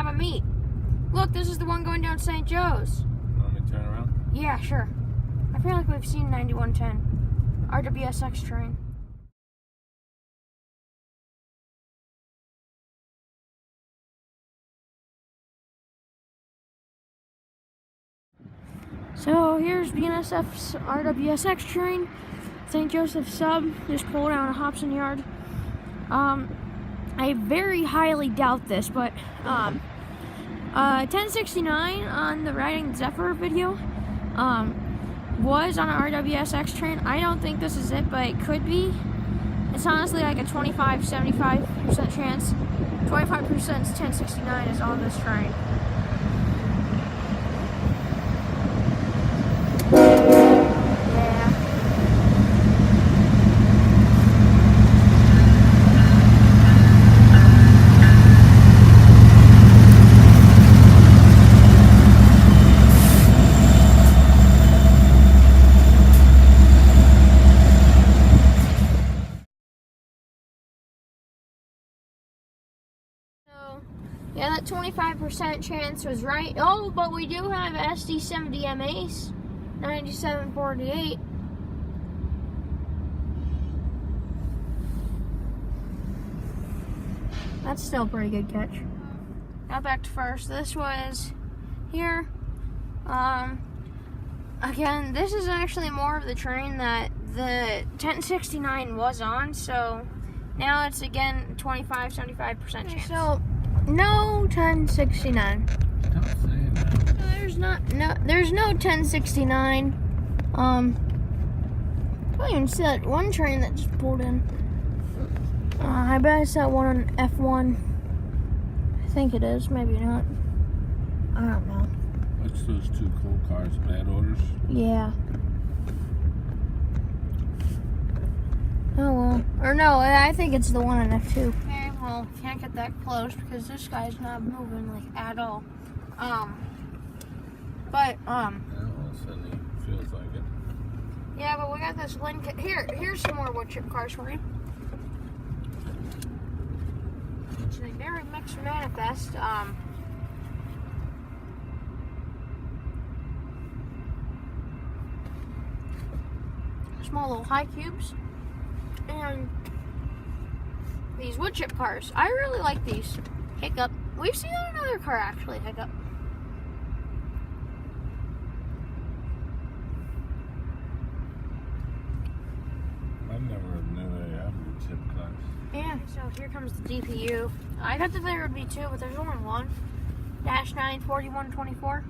have a meet. Look, this is the one going down St. Joe's. Want me to turn around? Yeah, sure. I feel like we've seen 9110. RWSX train. So here's BNSF's RWSX train. St. Joseph sub just pulled out of Hobson Yard. I very highly doubt this, but 1069 on the Riding Zephyr video was on an RWSX train. I don't think this is it, but it could be. It's honestly like a 25-75% chance. 25% 1069 is on this train. Yeah, that 25% chance was right. Oh, but we do have SD70M Ace, 9748. That's still a pretty good catch. Now back to first. This was here. Again, this is actually more of the train that the 1069 was on, so now it's again 25-75% chance. So no 1069. Don't say that. There's no 1069. I don't even see that one train that just pulled in. I bet it's that one on F1. I think it is, maybe not. I don't know. What's those two coal cars? Bad orders? Yeah. Oh well. Or no, I think it's the one on F2. Okay, well, can't get that close because this guy's not moving like at all. Yeah, all of a sudden he feels like it. Yeah, but we got this Lincoln. Here's some more wood chip cars for you. It's a very mixed manifest. Small little high cubes. And these wood chip cars. I really like these. Hiccup. We've seen another car actually, Hiccup. I never knew they had wood chip cars. Yeah, so here comes the DPU. I thought that there would be two, but there's only one. -9 4124.